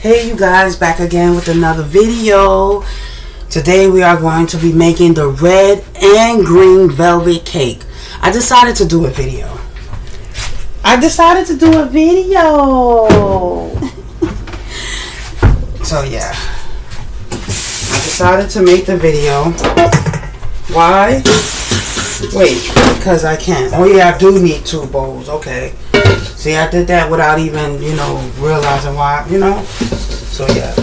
Hey you guys, back again with another video. Today we are going to be making the red and green velvet cake. I decided to do a video. So yeah, I decided to make the video. Why? Wait, because I can. Oh yeah, I do need 2 bowls. Okay. See, I did that without even, realizing why, So yeah.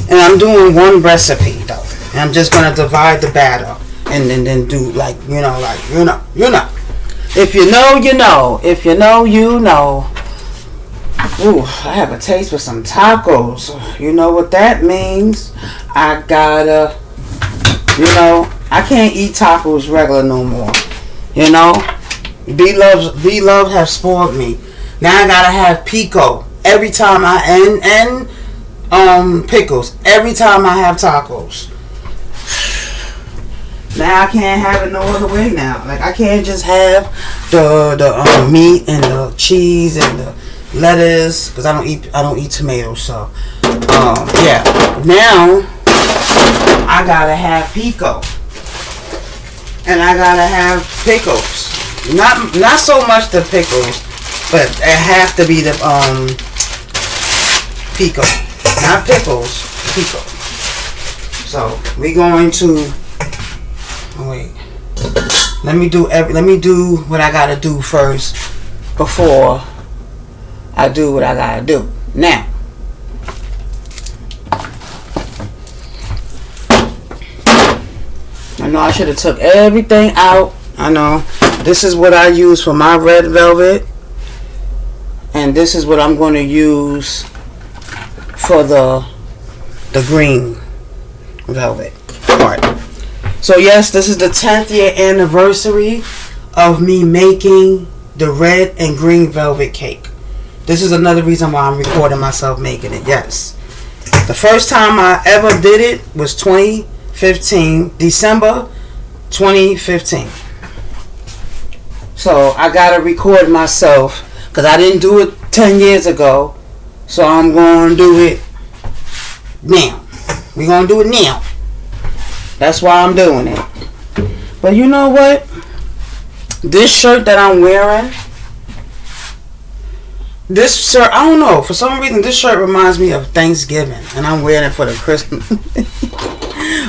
And I'm doing one recipe though. And I'm just gonna divide the batter and then do like, you know. If you know, you know. If you know, you know. Ooh, I have a taste for some tacos. You know what that means? I gotta, I can't eat tacos regular no more. B-Love have spoiled me. Now I gotta have pico every time and pickles every time I have tacos. Now I can't have it no other way now. Like I can't just have the meat and the cheese and the lettuce because I don't eat tomatoes. So yeah. Now I gotta have pico. And I gotta have pickles. Not so much the pickles, but it have to be the pico. Not pickles, pico. So we going to wait. Let me do what I gotta do first before I do what I gotta do. Now I know I should have took everything out. I know. This is what I use for my red velvet. And this is what I'm going to use for the green velvet part. So yes, this is the 10th year anniversary of me making the red and green velvet cake. This is another reason why I'm recording myself making it. Yes. The first time I ever did it was December 2015. So I gotta record myself because I didn't do it 10 years ago. So I'm gonna do it now. We're gonna do it now. That's why I'm doing it. But you know what? This shirt that I'm wearing, this shirt, I don't know, for some reason this shirt reminds me of Thanksgiving and I'm wearing it for the Christmas.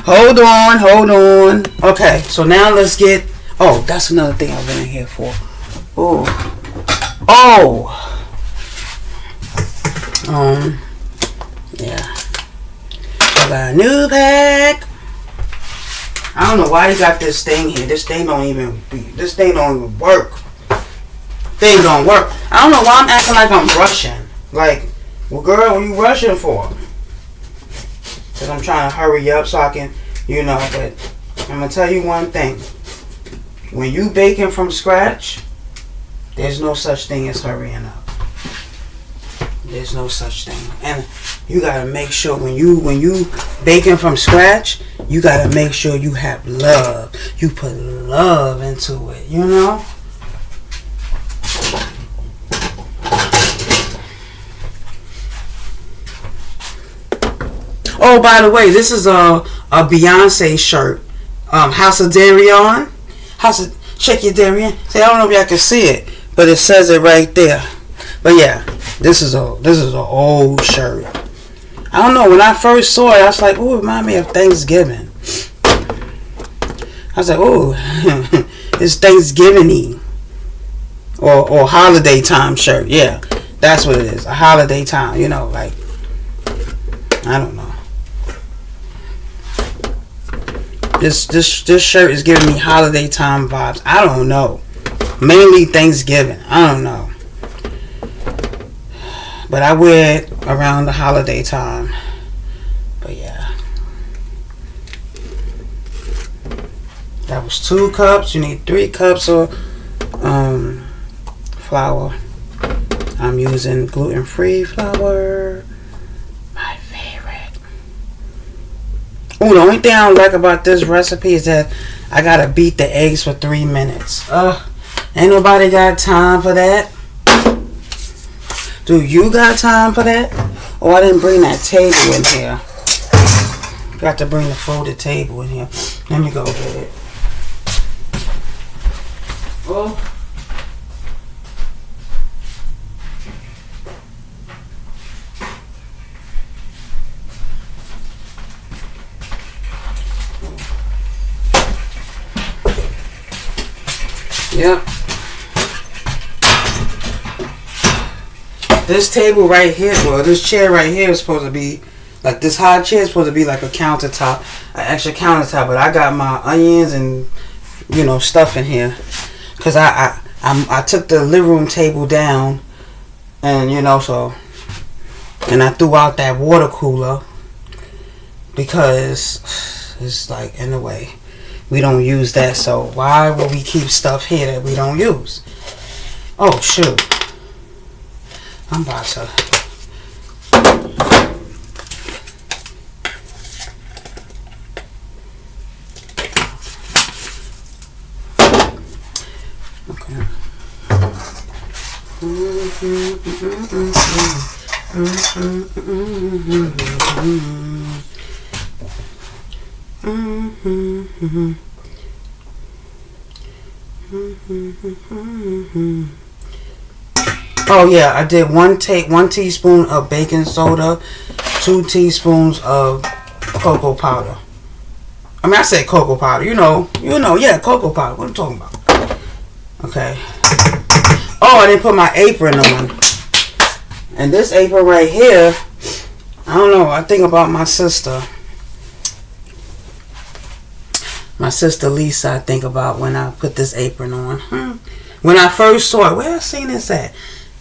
Hold on. Okay, so now let's get, that's another thing I've been in here for. Yeah. I got a new pack. I don't know why they got this thing here. This thing don't even work. Thing don't work. I don't know why I'm acting like I'm rushing. Like, well girl, what are you rushing for? Because I'm trying to hurry up so I can, but I'm going to tell you one thing. When you baking from scratch, there's no such thing as hurrying up. There's no such thing. And you got to make sure when you baking from scratch, you got to make sure you have love. You put love into it, Oh, by the way, this is a Beyonce shirt. House of Darion. Check your Darion. See, I don't know if y'all can see it, but it says it right there. But yeah, this is an old shirt. I don't know. When I first saw it, I was like, "Ooh, it reminds me of Thanksgiving." I was like, "Ooh, it's Thanksgiving-y or holiday time shirt." Yeah, that's what it is. A holiday time, like I don't know. This shirt is giving me holiday time vibes. I don't know. Mainly Thanksgiving. I don't know. But I wear it around the holiday time. But yeah. That was 2 cups. You need 3 cups of flour. I'm using gluten-free flour. My favorite. Oh, the only thing I don't like about this recipe is that I gotta beat the eggs for 3 minutes. Ain't nobody got time for that. Do you got time for that? Oh, I didn't bring that table in here. Got to bring the folded table in here. Let me go get it. Oh. Yep. This table right here, well, this chair right here is supposed to be, like this high chair is supposed to be like a countertop, an extra countertop. But I got my onions and, you know, stuff in here. Because I took the living room table down. And, you know, so, and I threw out that water cooler. Because it's like in the way. We don't use that, so why would we keep stuff here that we don't use? Oh, shoot. I'm about to... Okay. Oh yeah, I did one teaspoon of baking soda, 2 teaspoons of cocoa powder. I mean, I said cocoa powder. You know, yeah, cocoa powder. What I'm talking about? Okay. Oh, I didn't put my apron on. And this apron right here, I don't know. I think about my sister. My sister Lisa, I think about when I put this apron on. When I first saw it, where I seen this at?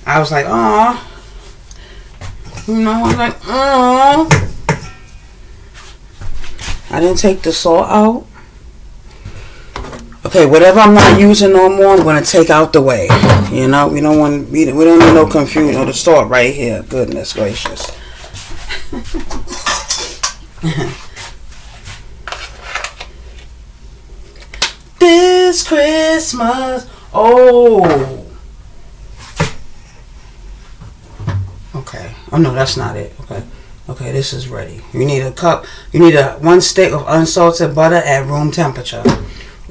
I was like, oh. You know, I was like, oh. I didn't take the salt out. Okay, whatever I'm not using no more, I'm going to take out the way. You know, we don't need no confusion. Oh, the salt right here. Goodness gracious. This Christmas. Oh. Okay. Oh no, that's not it. Okay. Okay, this is ready. You need a cup. You need 1 stick of unsalted butter at room temperature.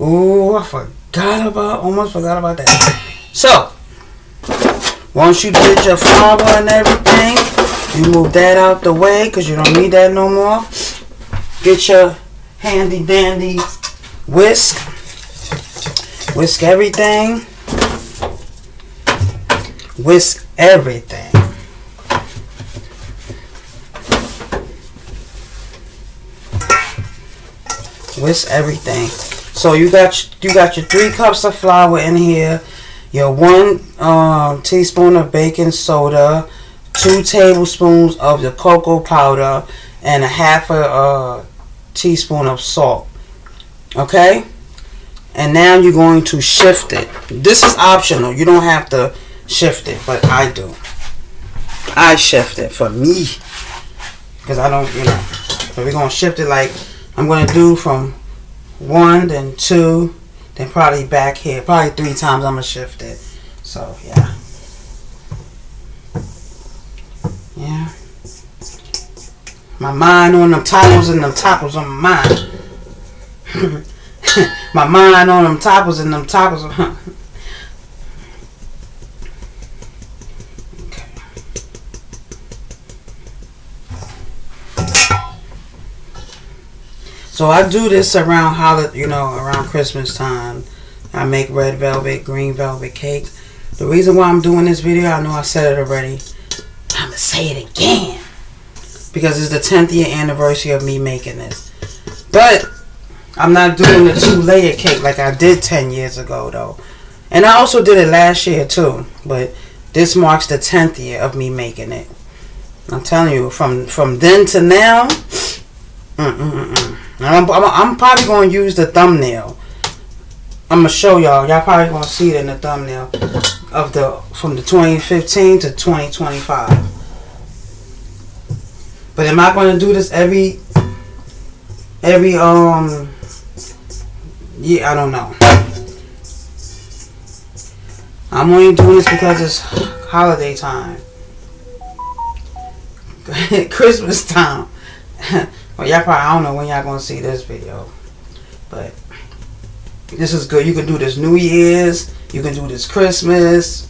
Ooh, I almost forgot about that. So, once you get your flour and everything, you move that out the way because you don't need that no more. Get your handy dandy whisk. Whisk everything. Whisk everything. Whisk everything. So you got your 3 cups of flour in here, your 1 teaspoon of baking soda, 2 tablespoons of the cocoa powder, and a half a teaspoon of salt. Okay? And now you're going to shift it. This is optional. You don't have to shift it, but I do. I shift it for me. Because I don't, you know. So we're going to shift it like I'm going to do from 1, then 2, then probably back here. Probably 3 times I'm going to shift it. So, yeah. Yeah. My mind on them tacos and them tacos on my mind. My mind on them tacos and them tacos. Okay. So I do this around around Christmas time. I make red velvet, green velvet cake. The reason why I'm doing this video, I know I said it already. I'm gonna say it again because it's the 10th year anniversary of me making this. But I'm not doing the 2-layer cake like I did 10 years ago, though. And I also did it last year, too. But this marks the 10th year of me making it. I'm telling you, from then to now, I'm probably going to use the thumbnail. I'm going to show y'all. Y'all probably going to see it in the thumbnail from the 2015 to 2025. But am I going to do this every yeah, I don't know. I'm only doing this because it's holiday time. Christmas time. Well, y'all probably, I don't know when y'all gonna see this video, but this is good. You can do this New Year's. You can do this Christmas.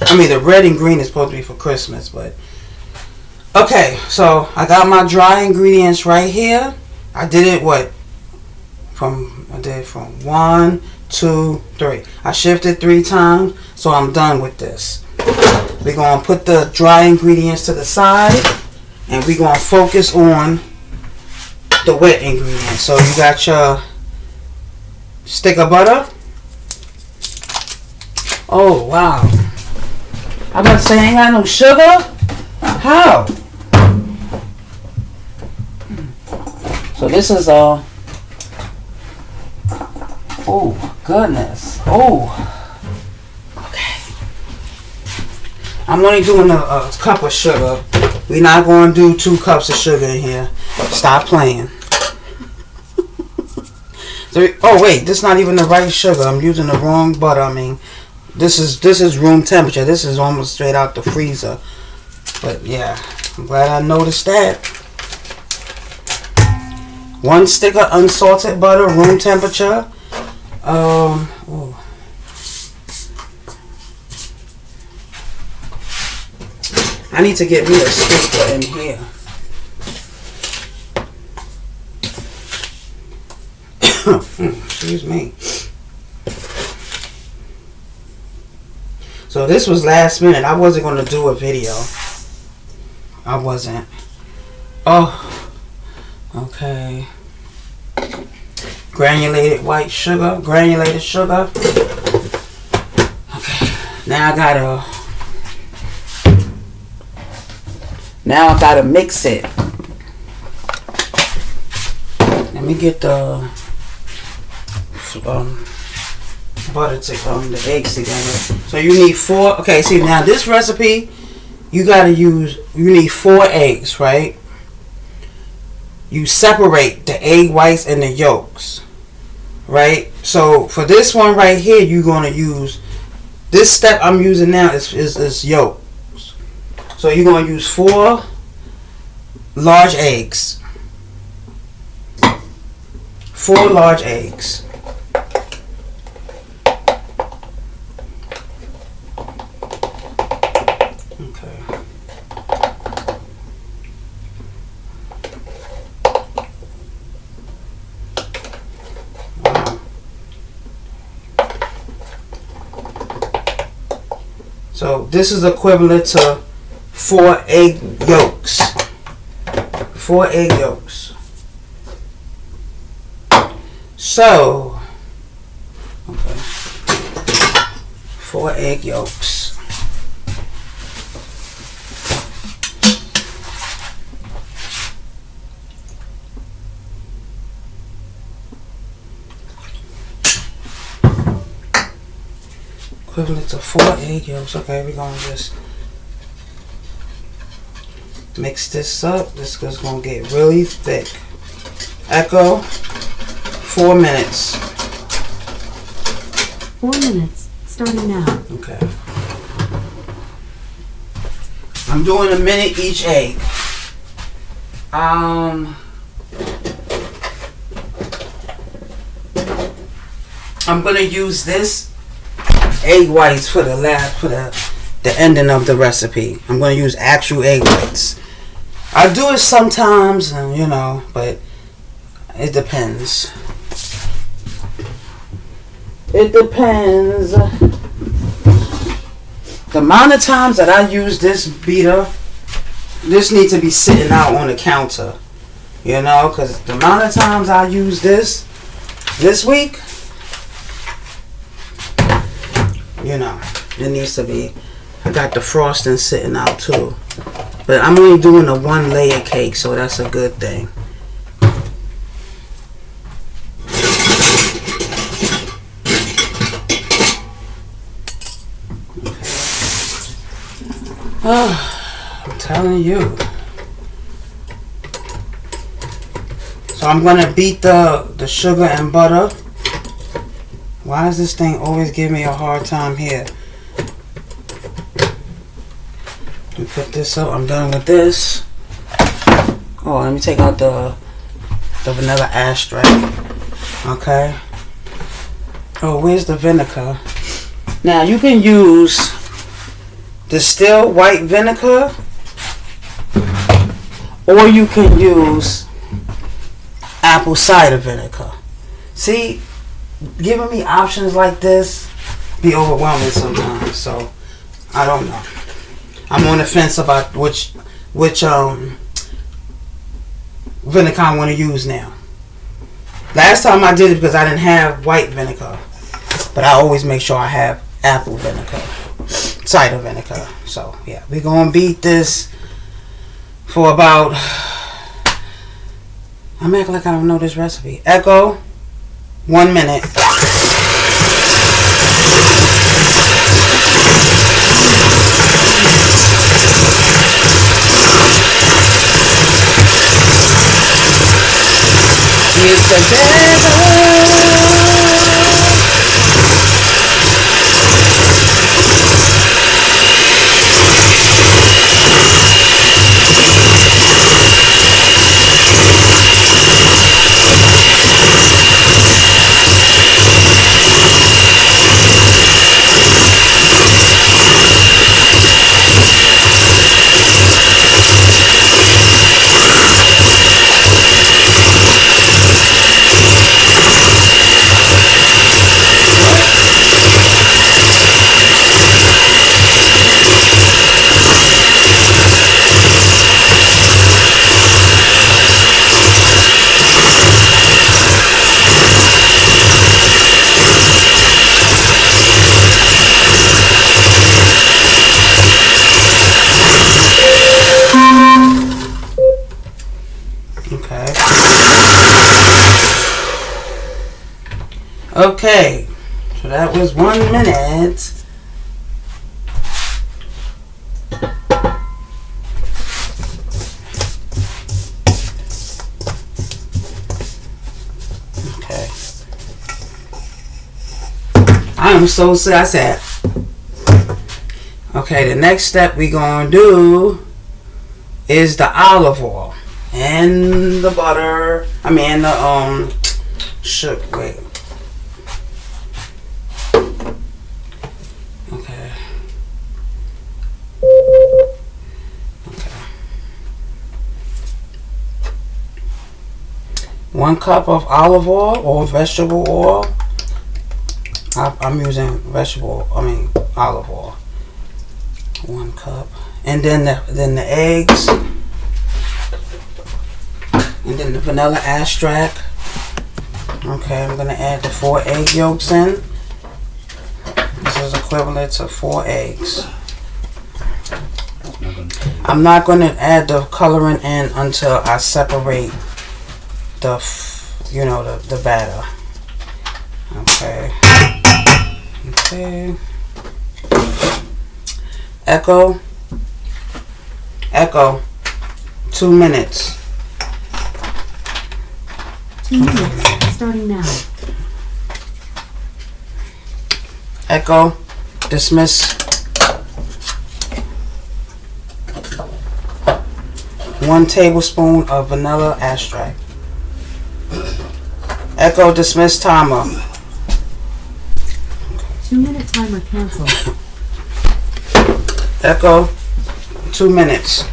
I mean, the red and green is supposed to be for Christmas, but okay. So I got my dry ingredients right here. I did it from 1, 2, 3. I shifted 3 times, so I'm done with this. We're gonna put the dry ingredients to the side, and we're gonna focus on the wet ingredients. So you got your stick of butter. Oh wow! I'm about to say, I ain't got no sugar. How? So this is oh goodness. Oh, okay. I'm only doing a cup of sugar. We're not going to do 2 cups of sugar in here. Stop playing. Oh wait, this is not even the right sugar. I'm using the wrong butter. I mean, this is room temperature. This is almost straight out the freezer. But yeah, I'm glad I noticed that. 1 stick of unsalted butter, room temperature. I need to get me a speaker in here. Excuse me. So this was last minute. I wasn't going to do a video. I wasn't. Oh. Okay. Granulated white sugar. Granulated sugar. Okay. Now I gotta mix it. Let me get the butter to the eggs together. So you need 4. Okay, see now this recipe, you need 4 eggs, right? You separate the egg whites and the yolks, right? So for this one right here, you're gonna use this step I'm using now is yolks. So you're gonna use 4 large eggs. 4 large eggs. Okay. Wow. So this is equivalent to 4 egg yolks. 4 egg yolks. So, okay, 4 egg yolks. Equivalent to 4 egg yolks. Okay, we're gonna just mix this up. This is gonna get really thick. Echo. 4 minutes. 4 minutes. Starting now. Okay. I'm doing a minute each egg. I'm gonna use this egg whites for the ending of the recipe. I'm gonna use actual egg whites. I do it sometimes, but it depends. It depends. The amount of times that I use this beater, this needs to be sitting out on the counter. Because the amount of times I use this week, it needs to be. I got the frosting sitting out too. But I'm only doing a 1 layer cake, so that's a good thing. I'm telling you. So I'm gonna beat the sugar and butter Why does this thing always give me a hard time here? Let me put this up. I'm done with this. Oh, let me take out the vanilla extract. Okay. Oh, where's the vinegar? Now you can use distilled white vinegar, or you can use apple cider vinegar. See, giving me options like this be overwhelming sometimes. So I don't know. I'm on the fence about which vinegar I want to use now. Last time I did it because I didn't have white vinegar, but I always make sure I have apple vinegar, cider vinegar. So yeah, we're gonna beat this for about. I'm acting like I don't know this recipe. Echo, 1 minute. Okay. Okay. So that was 1 minute. Okay. I am so sick. I said. Okay, the next step we gonna do is the olive oil and the butter. I mean the sugar. Wait. Okay. Okay. 1 cup of olive oil or vegetable oil. I'm using olive oil. 1 cup, and then the eggs, and then the vanilla extract. Okay, I'm gonna add the 4 egg yolks in. This is equivalent to 4 eggs. I'm not gonna add the coloring in until I separate the batter. Okay. Okay. Echo, 2 minutes. 2 minutes, starting now. Echo, dismiss. 1 tablespoon of vanilla extract. Echo, dismiss timer. 2-minute timer canceled. Echo, 2 minutes.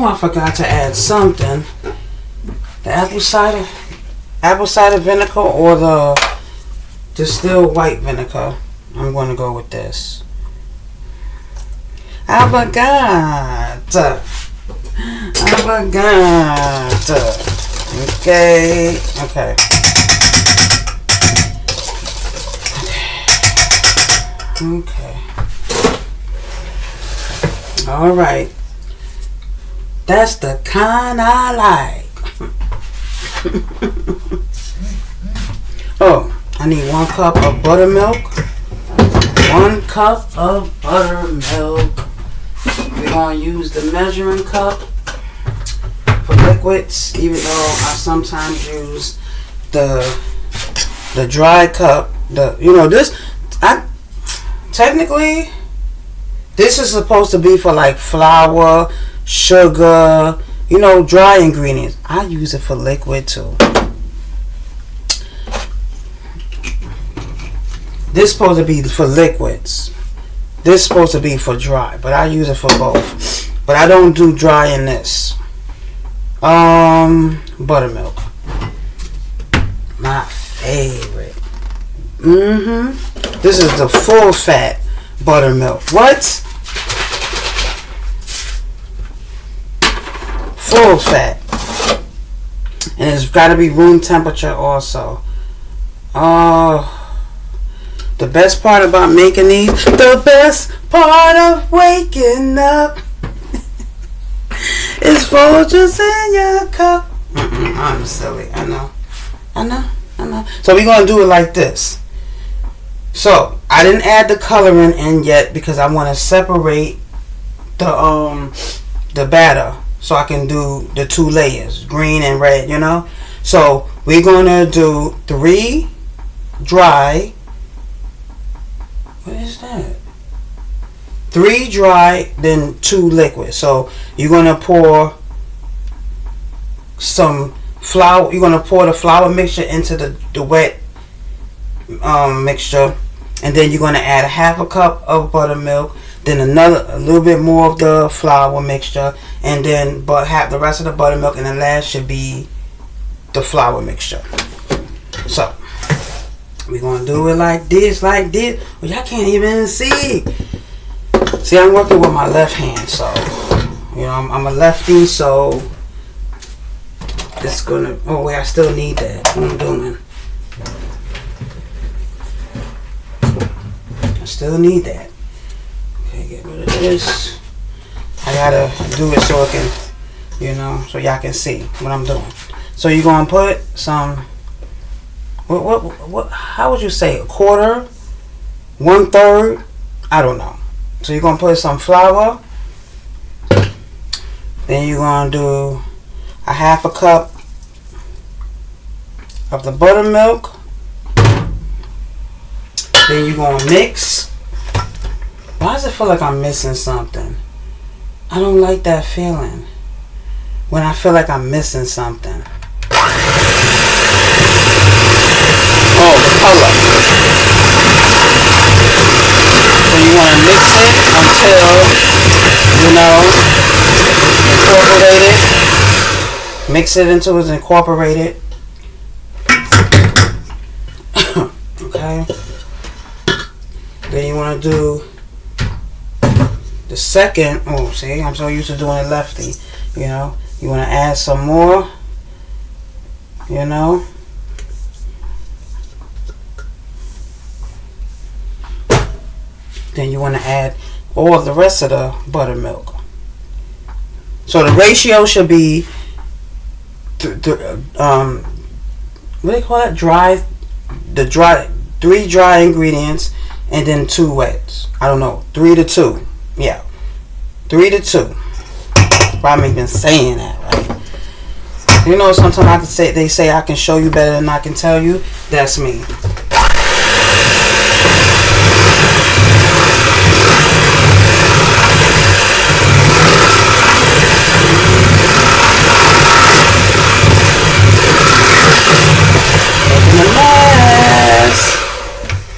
know I forgot to add something. The apple cider vinegar or the distilled white vinegar. I'm going to go with this. I forgot. Okay. All right. That's the kind I like. Oh, I need 1 cup of buttermilk. 1 cup of buttermilk. We're going to use the measuring cup for liquids, even though I sometimes use the dry cup. Technically, this is supposed to be for like flour, sugar, dry ingredients. I use it for liquid too. This is supposed to be for liquids. This is supposed to be for dry, but I use it for both. But I don't do dry in this. Buttermilk. My favorite. This is the full fat buttermilk. What? Full fat. And it's got to be room temperature also. The best part about making these, the best part of waking up is Folgers in your cup. I'm silly. I know. So we're going to do it like this. So I didn't add the coloring in yet because I want to separate the batter so I can do the 2 layers, green and red, So we're going to do 3 dry. What is that? 3 dry, then 2 liquid. So you're going to pour some flour. You're going to pour the flour mixture into the wet mixture. And then you're going to add 1/2 cup of buttermilk. Then a little bit more of the flour mixture. And then half the rest of the buttermilk. And the last should be the flour mixture. So we're going to do it like this. Well, y'all can't even see. See, I'm working with my left hand. So, I'm a lefty. So, it's going to... Oh, wait, I still need that. What I'm doing. I still need that. Okay, get rid of this. I got to do it so it can, so y'all can see what I'm doing. So, you're going to put some... What? How would you say? 1/4? 1/3? I don't know. So you're gonna put some flour. Then you're gonna do 1/2 cup of the buttermilk. Then you're gonna mix. Why does it feel like I'm missing something? I don't like that feeling when I feel like I'm missing something. Oh, the color. So you want to mix it until, incorporated. Mix it until it's incorporated. Okay. Then you want to do the second. Oh, see, I'm so used to doing it lefty. You want to add some more. Then you want to add all the rest of the buttermilk. So the ratio should be, what do you call it? Dry. 3 dry ingredients and then 2 wets. I don't know. 3 to 2. Yeah. 3 to 2. Probably been saying that, right? Sometimes I can say, they say I can show you better than I can tell you. That's me.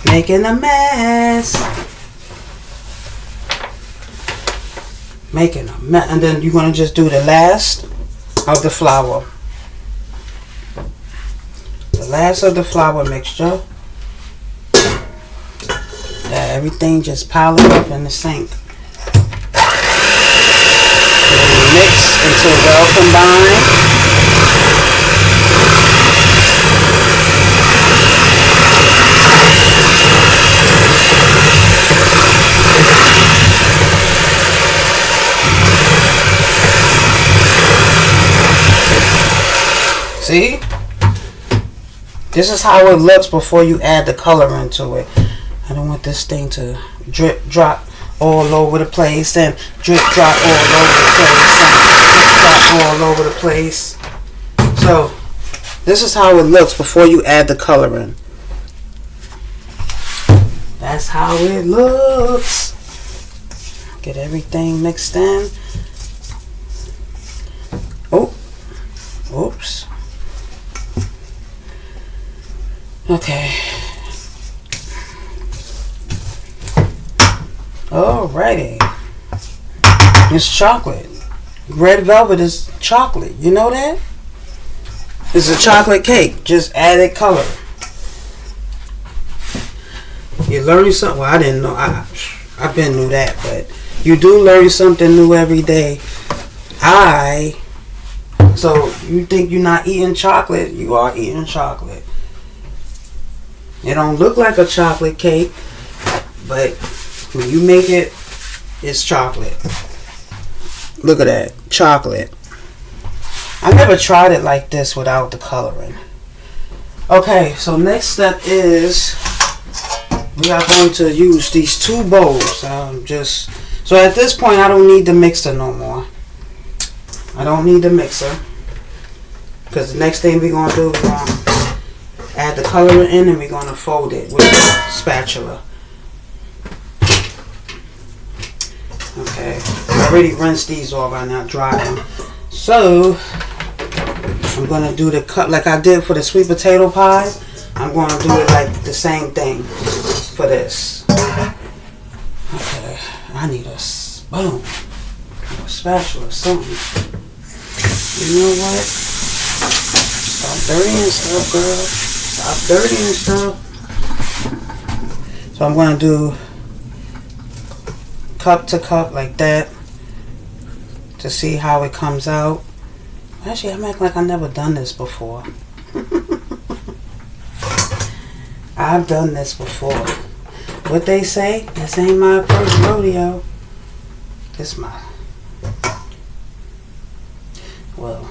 Making a mess. making a mess. And then you're going to just do the last of the flour. The last of the flour mixture. Everything just pile it up in the sink. Mix until well combined. See? This is how it looks before you add the color into it. I don't want this thing to drip, drop all over the place and drip, drop all over the place and drop all over the place. So, this is how it looks before you add the color in. That's how it looks. Get everything mixed in. Oh, oops. Okay. Alrighty. It's chocolate. Red velvet is chocolate. You know that? It's a chocolate cake. Just added color. You learn something. Well, I didn't know. I've been knew that, but you do learn something new every day. So you think you're not eating chocolate? You are eating chocolate. It don't look like a chocolate cake, but when you make it, it's chocolate. Look at that. Chocolate. I never tried it like this without the coloring. Okay, so next step is we are going to use these two bowls. So at this point, I don't need the mixer no more. I don't need the mixer. Because the next thing we're going to do, we're going to add the color in and we're going to fold it with a spatula. Okay, I already rinsed these off. I now dry them. So I'm going to do the cut like I did for the sweet potato pie. I'm going to do it like the same thing for this. Okay, I need a spoon, a spatula, something. You know what? Stop dirtying stuff, girl. Stop dirtying stuff. So I'm going to do cup to cup like that to see how it comes out. Actually, I'm acting like I've never done this before. I've done this before. What they say, this ain't my first rodeo. This my... Well...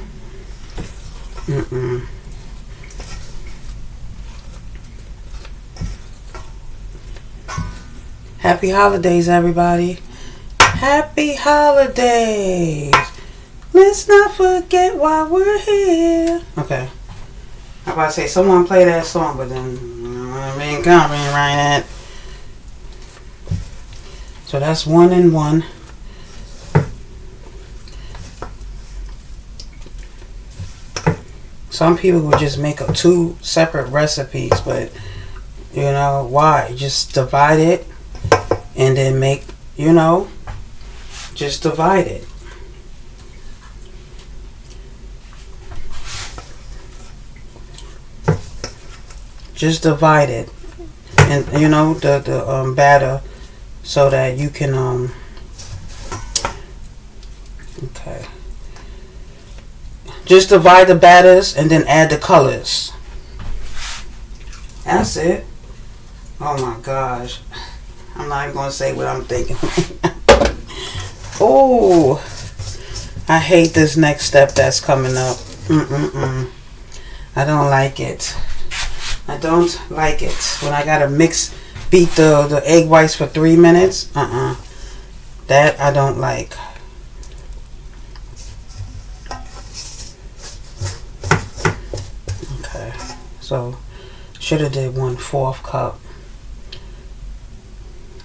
Happy holidays, everybody. Happy holidays. Let's not forget why we're here. Okay. I'm about to say, someone play that song, but then I ain't coming right at. So that's 1 and 1. Some people would just make up 2 separate recipes, but you know why? Just divide it and then make, you know, just divide it. Just divide it, and you know the batter, so that you can okay. Just divide the batters and then add the colors. That's it. Oh my gosh, I'm not even gonna say what I'm thinking. Oh, I hate this next step that's coming up. I don't like it. I don't like it when I gotta beat the egg whites for 3 minutes. That I don't like. Okay, so should have did 1/4 cup.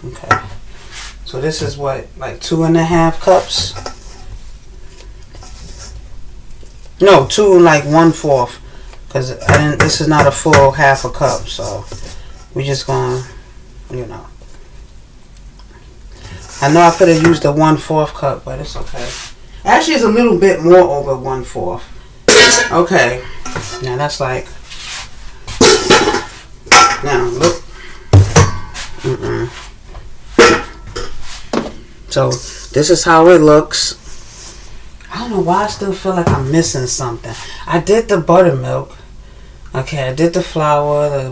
Okay, so this is what, like 2.5 cups? No, 2 like 1/4. Because this is not a full 1/2 cup, so we're just gonna, you know. I know I could have used the 1/4 cup, but it's okay. Actually, it's a little bit more over 1/4. Okay. Now that's like. Now look. So this is how it looks. I don't know why I still feel like I'm missing something. I did the buttermilk. Okay, I did the flour. The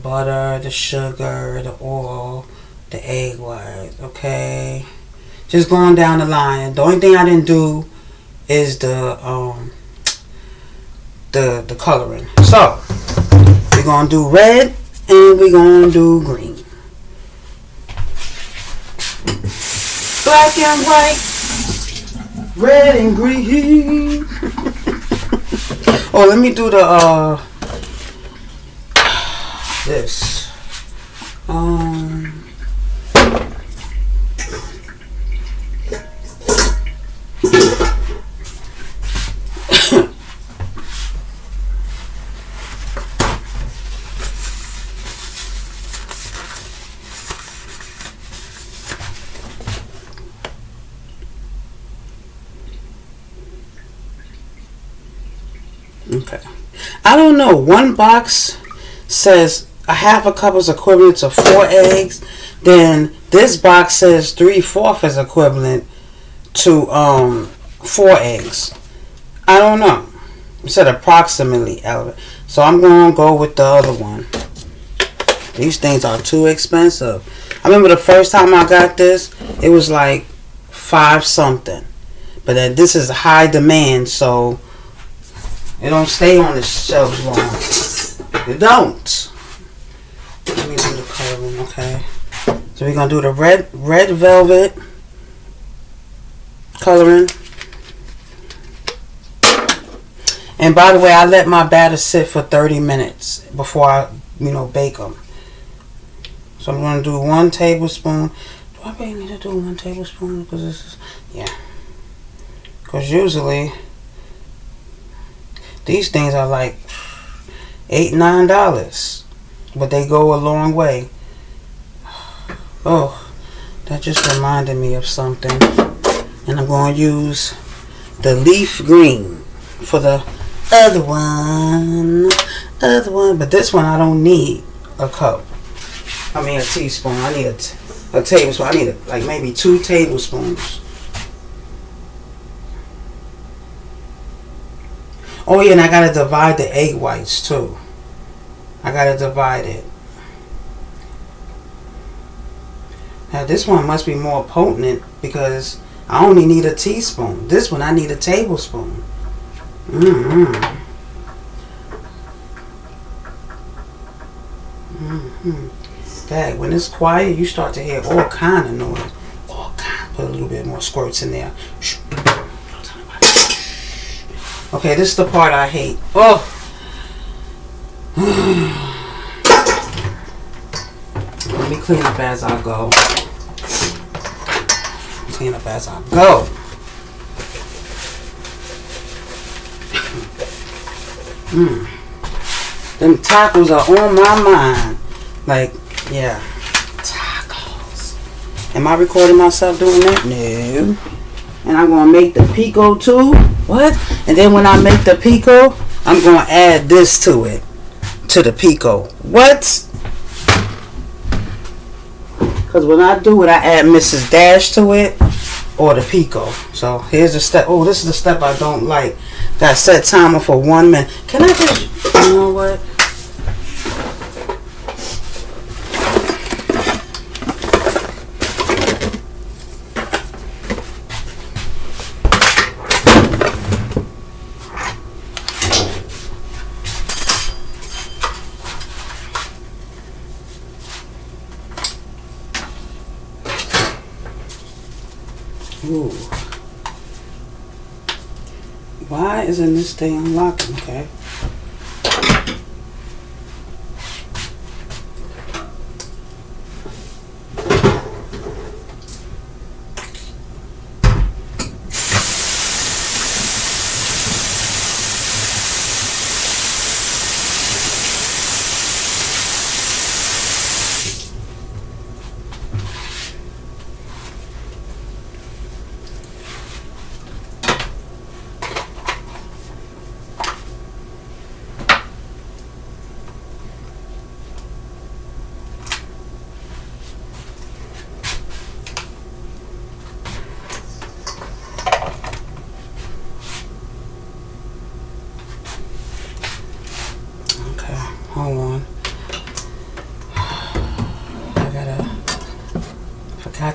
butter, the sugar, the oil, the egg white. Okay, just going down the line. The only thing I didn't do is the coloring. So we're gonna do red and we're gonna do green. Black and white, red and green. Oh, let me do the this. Okay. I don't know. One box says a half a cup is equivalent to 4 eggs. Then this box says 3/4 is equivalent to 4 eggs. I don't know. It said approximately. So I'm going to go with the other one. These things are too expensive. I remember the first time I got this, it was like 5 something. But this is a high demand, so it don't stay on the shelves long. It don't. Let me do the coloring, okay? So we're gonna do the red velvet coloring. And by the way, I let my batter sit for 30 minutes before I, bake them. So I'm gonna do 1 tablespoon. Do I really need to do 1 tablespoon? Because this is, because usually these things are like $8-9, but they go a long way. Oh, that just reminded me of something. And I'm going to use the leaf green for the other one. But this one I don't need a cup. I mean a teaspoon. I need a tablespoon. I need like maybe 2 tablespoons. Oh yeah, and I gotta divide the egg whites too. I gotta divide it. Now this one must be more potent because I only need a teaspoon. This one I need a tablespoon. Dang, when it's quiet, you start to hear all kind of noise. Put a little bit more squirts in there. Okay, this is the part I hate. Oh. Let me clean up as I go. Clean up as I go. Them tacos are on my mind. Like, yeah. Tacos. Am I recording myself doing that? No. And I'm going to make the pico too. What? And then when I make the pico, I'm going to add this to it. To the pico. What? Because when I do it, I add Mrs. Dash to it. Or the pico. So here's the step. Oh, this is the step I don't like. Got set timer for 1 minute. Can I just... You know what? Ooh. Why isn't this thing unlocking? Okay.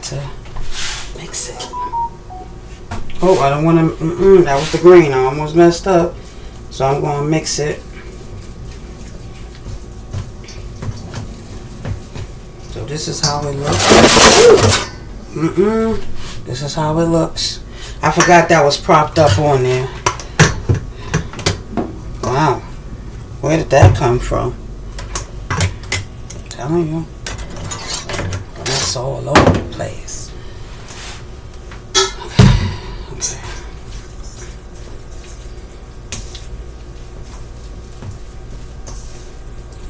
to mix it. Oh, I don't want to. That was the green. I almost messed up. So I'm going to mix it. So this is how it looks. This is how it looks. I forgot that was propped up on there. Wow. Where did that come from? I'm telling you. That's all over the place. Okay.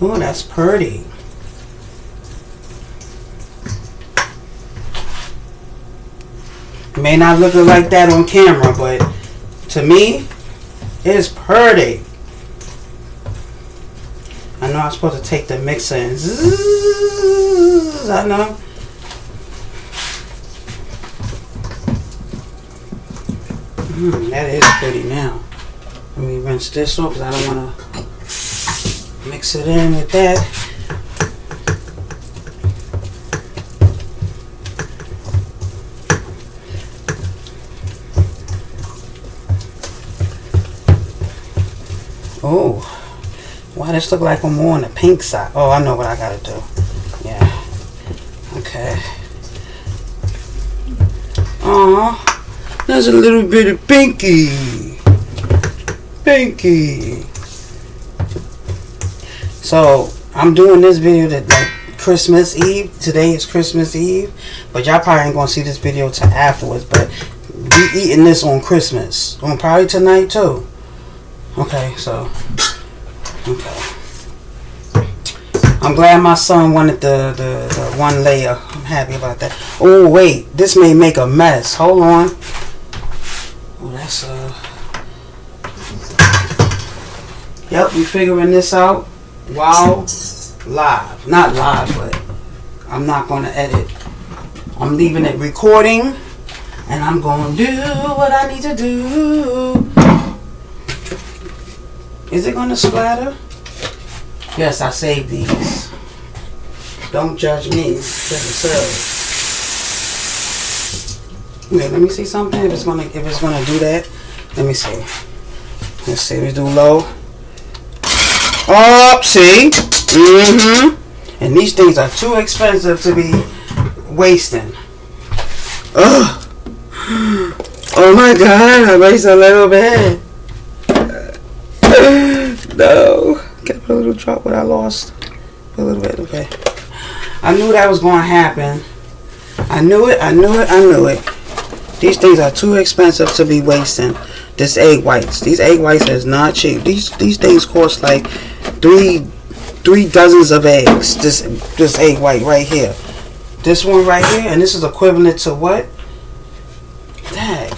Oh, that's pretty. It may not look like that on camera, but to me, it's pretty. I know I'm supposed to take the mixer and zzz, I know. That is pretty now. Let me rinse this off because I don't want to mix it in with that. Oh, why this look like I'm more on the pink side? Oh, I know what I gotta do. Yeah. Okay. Aw, there's a little bit of pinky. Pinky. So, I'm doing this video that like Christmas Eve. Today is Christmas Eve. But y'all probably ain't gonna see this video till afterwards. But we eating this on Christmas. On probably tonight too. Okay, so, okay. I'm glad my son wanted the one layer. I'm happy about that. Oh, wait. This may make a mess. Hold on. Oh, that's, Yep, we figuring this out while live. Not live, but I'm not going to edit. I'm leaving it recording, and I'm going to do what I need to do. Is it going to splatter? Yes, I saved these. Don't judge me. Wait, let me see something. If it's gonna do that, let me see. Let's see. Let's do low. Oh, see. And these things are too expensive to be wasting. Ugh. Oh my God! I waste a little bit. No. Get a little drop what I lost. A little bit, okay. I knew that was going to happen. I knew it. These things are too expensive to be wasting. This egg whites. These egg whites is not cheap. These things cost like three dozens of eggs. This egg white right here. This one right here, and this is equivalent to what? Dang.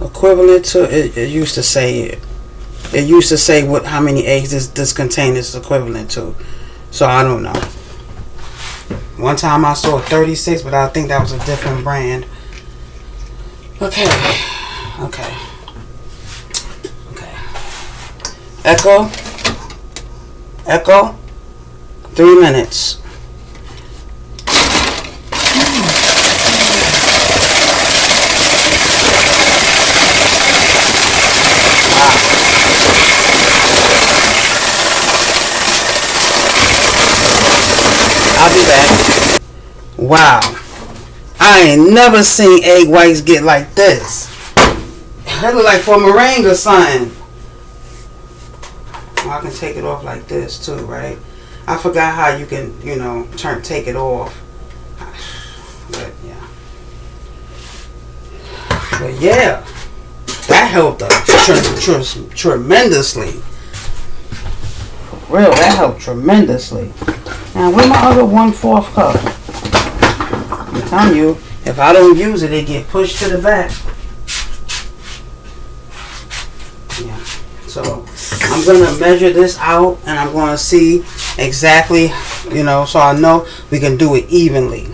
Equivalent to it used to say it used to say what how many eggs this container is equivalent to. So I don't know. One time I saw 36, but I think that was a different brand. Okay. Echo 3 minutes. Wow, I ain't never seen egg whites get like this. That look like for meringue or something. Oh, I can take it off like this too, right? I forgot how you can, take it off. But yeah, that helped tremendously. Real, that helped tremendously. Now, where's my other 1/4 cup? I'm telling you, if I don't use it, it get pushed to the back. Yeah. So I'm gonna measure this out, and I'm gonna see exactly, so I know we can do it evenly.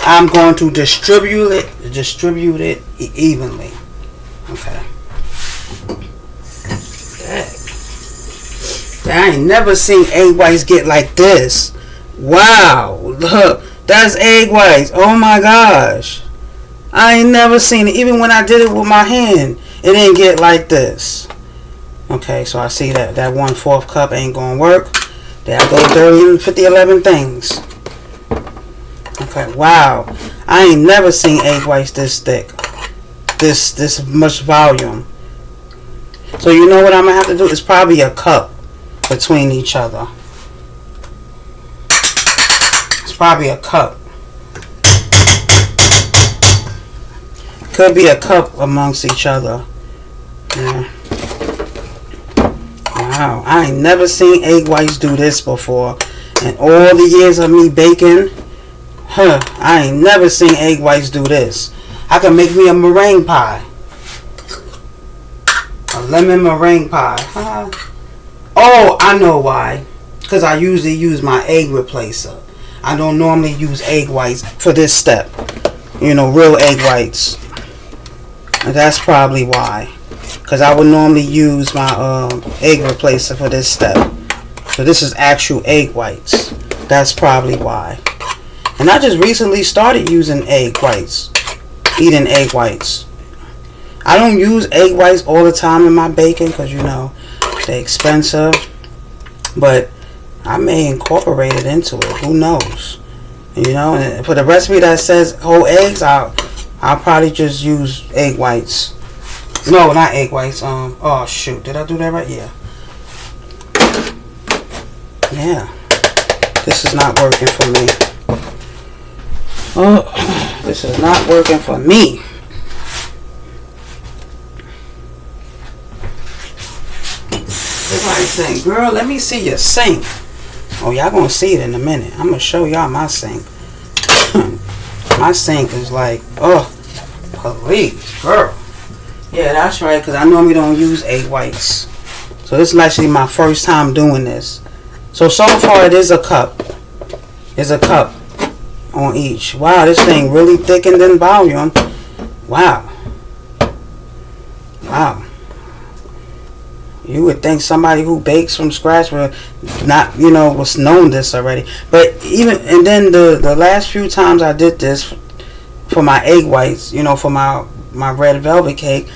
I'm going to distribute it evenly. Okay. I ain't never seen egg whites get like this. Wow, look, that's egg whites. Oh my gosh. I ain't never seen it. Even when I did it with my hand, it didn't get like this. Okay, so I see that 1/4 cup ain't gonna work. There I go, 30 and 50, 11 things. Okay, wow. I ain't never seen egg whites this thick. This much volume. So you know what I'm gonna have to do? It's probably a cup between each other. It's probably a cup. Could be a cup amongst each other. Yeah. Wow, I ain't never seen egg whites do this before. In all the years of me baking, I ain't never seen egg whites do this. I can make me a meringue pie. A lemon meringue pie. Oh, I know why. Because I usually use my egg replacer. I don't normally use egg whites for this step. You know, real egg whites. And that's probably why. Because I would normally use my egg replacer for this step. So this is actual egg whites. That's probably why. And I just recently started using egg whites. Eating egg whites. I don't use egg whites all the time in my baking because, you know, they're expensive. But I may incorporate it into it. Who knows? You know, and for the recipe that says whole eggs, I'll probably just use egg whites. No, not egg whites. Oh shoot, did I do that right? Yeah. Yeah. This is not working for me. Oh, this is not working for me. Everybody saying, girl, let me see your sink. Oh, y'all gonna see it in a minute. I'm gonna show y'all my sink. My sink is like, oh, please, girl. Yeah, that's right, because I normally don't use egg whites. So this is actually my first time doing this. So far it is a cup. It's a cup on each. Wow, this thing really thickened in volume. Wow. Wow. You would think somebody who bakes from scratch would not, you know, was known this already. But even, and then the last few times I did this for my egg whites, you know, for my red velvet cake,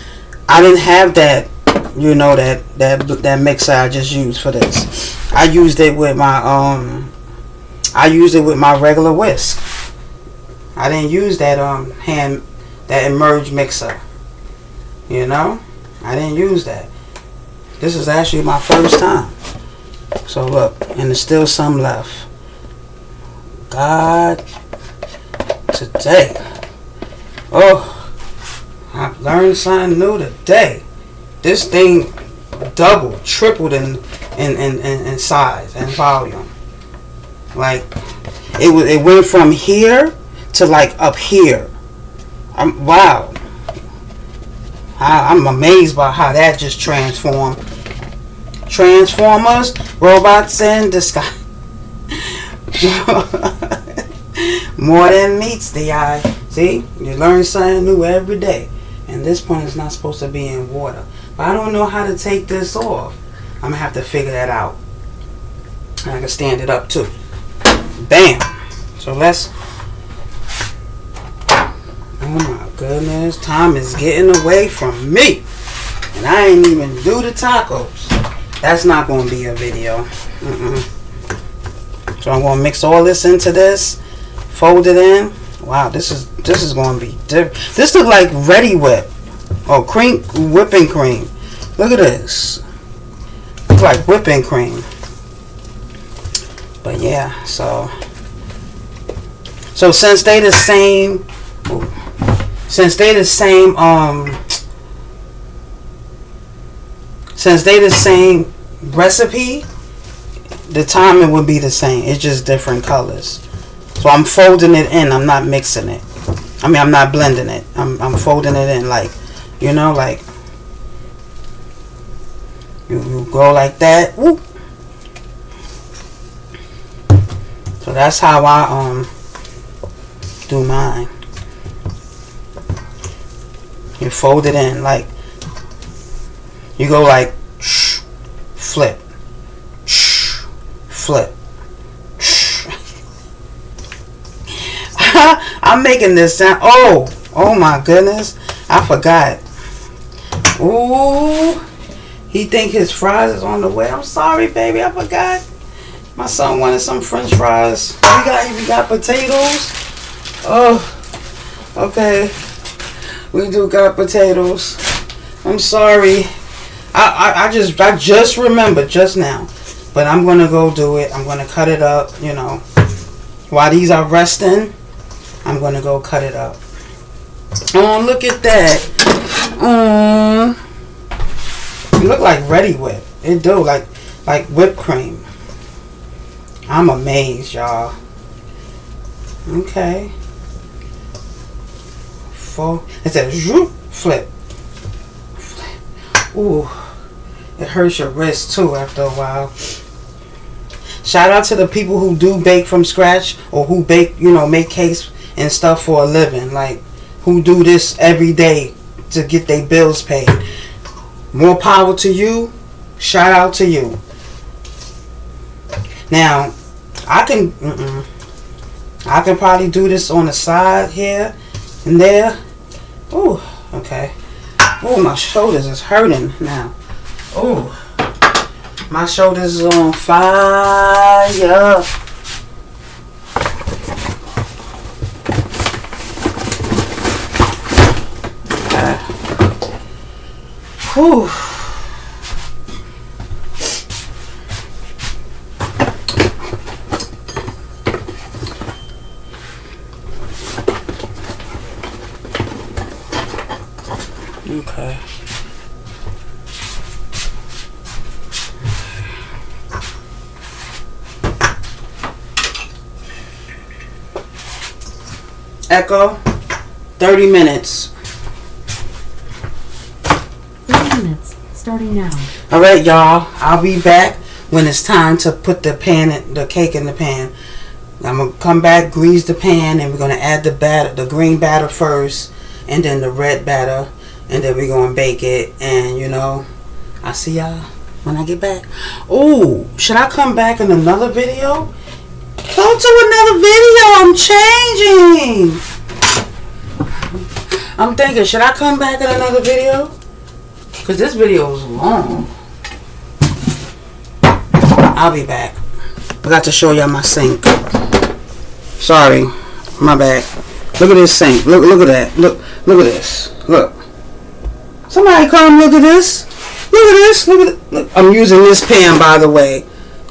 I didn't have that, you know, that mixer I just used for this. I used it with my regular whisk. I didn't use that that Emerge mixer. You know? I didn't use that. This is actually my first time. So look, and there's still some left. God, today. Oh, I've learned something new today. This thing doubled, tripled in size and volume. Like it went from here to like up here. Wow. I'm amazed by how that just transformed. Transformers, robots in disguise. More than meets the eye. See, you learn something new every day. And this point is not supposed to be in water. But I don't know how to take this off. I'm going to have to figure that out. And I can stand it up too. Bam. So let's... Oh my goodness. Time is getting away from me. And I ain't even do the tacos. That's not going to be a video. So I'm going to mix all this into this. Fold it in. Wow, this is going to be different. This looks like Ready Whip. Oh, whipping cream. Look at this. Looks like whipping cream. But yeah, so since they the same recipe, the timing would be the same. It's just different colors. So I'm folding it in. I'm not mixing it. I mean, I'm not blending it. I'm folding it in, like, you know, like you go like that. Whoop. So that's how I do mine. You fold it in, like you go like flip, flip. I'm making this sound. Oh my goodness. I forgot. Ooh. He think his fries is on the way. I'm sorry, baby. I forgot. My son wanted some French fries. We got potatoes. Oh, okay. We do got potatoes. I'm sorry. I just remembered just now. But I'm gonna go do it. I'm gonna cut it up, you know. While these are resting, I'm gonna go cut it up. Oh, look at that. It look like Ready Whip. It do, like whipped cream. I'm amazed, y'all. Okay. It says zoop, flip. Ooh. It hurts your wrist too after a while. Shout out to the people who do bake from scratch, or who bake, you know, make cakes and stuff for a living. Like, who do this every day to get their bills paid. More power to you. Shout out to you. Now, I can probably do this on the side here and there. Ooh, okay. Oh, my shoulders is hurting now. Oh, my shoulders is on fire. Whew. Okay. Echo, 30 minutes. 30 minutes, starting now. Alright, y'all. I'll be back when it's time to put the cake in the pan. I'm going to come back, grease the pan, and we're going to add the green batter first, and then the red batter, and then we're going to bake it. And, you know, I'll see y'all when I get back. Oh, should I come back in another video? Go to another video. I'm changing. I'm thinking, should I come back in another video? Because this video is long. I'll be back. I got to show y'all my sink. Sorry. My bad. Look at this sink. Look at that. Look at this. Look. Somebody come look at this. Look at this. Look. I'm using this pan, by the way.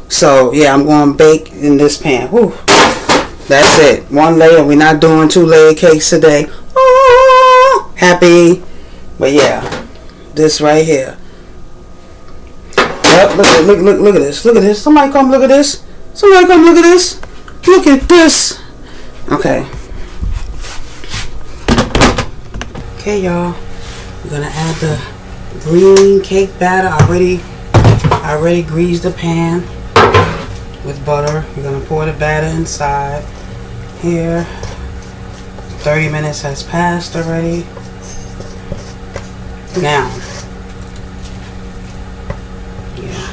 So, yeah, I'm going to bake in this pan. Whew. That's it. One layer. We're not doing 2-layer cakes today. Oh, happy. But, yeah. This right here. Yep, look at this. Look at this. Somebody come look at this. Somebody come look at this. Look at this. Okay. Okay, y'all. We're going to add the green cake batter. I already greased the pan with butter. We're going to pour the batter inside here. 30 minutes has passed already. Now, yeah.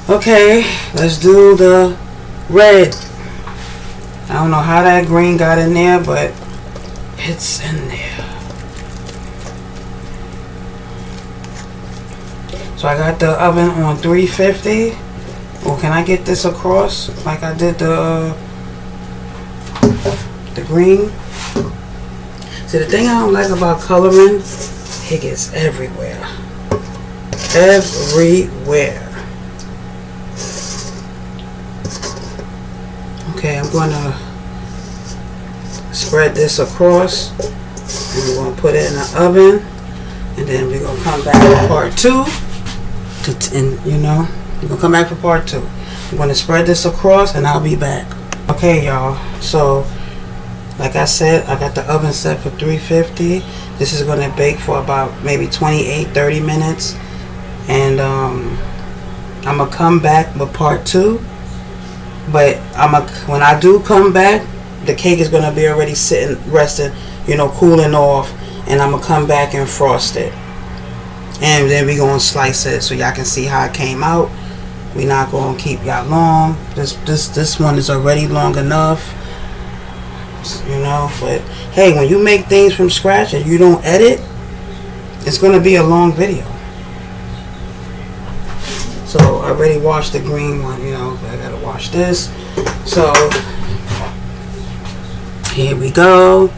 Okay, let's do the red. I don't know how that green got in there, but it's in there. So I got the oven on 350. Oh, can I get this across like I did the green? See, the thing I don't like about coloring, it gets everywhere. Everywhere. Okay, I'm going to spread this across. And we're going to put it in the oven. And then we're going to come back for part 2. And you know, we're gonna come back for part 2. I'm gonna spread this across and I'll be back. Okay, y'all, so like I said, I got the oven set for 350. This is gonna bake for about maybe 28-30 minutes, and I'm gonna come back with part 2. But when I do come back, the cake is gonna be already sitting, resting, you know, cooling off and I'm gonna come back and frost it, and then we gonna slice it so y'all can see how it came out. We not gonna keep y'all long. This one is already long enough, you know. But hey, when you make things from scratch and you don't edit, it's gonna be a long video. So I already washed the green one, you know, but I gotta wash this. So here we go,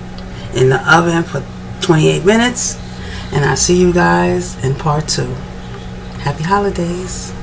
in the oven for 28 minutes, and I'll see you guys in part 2. Happy holidays.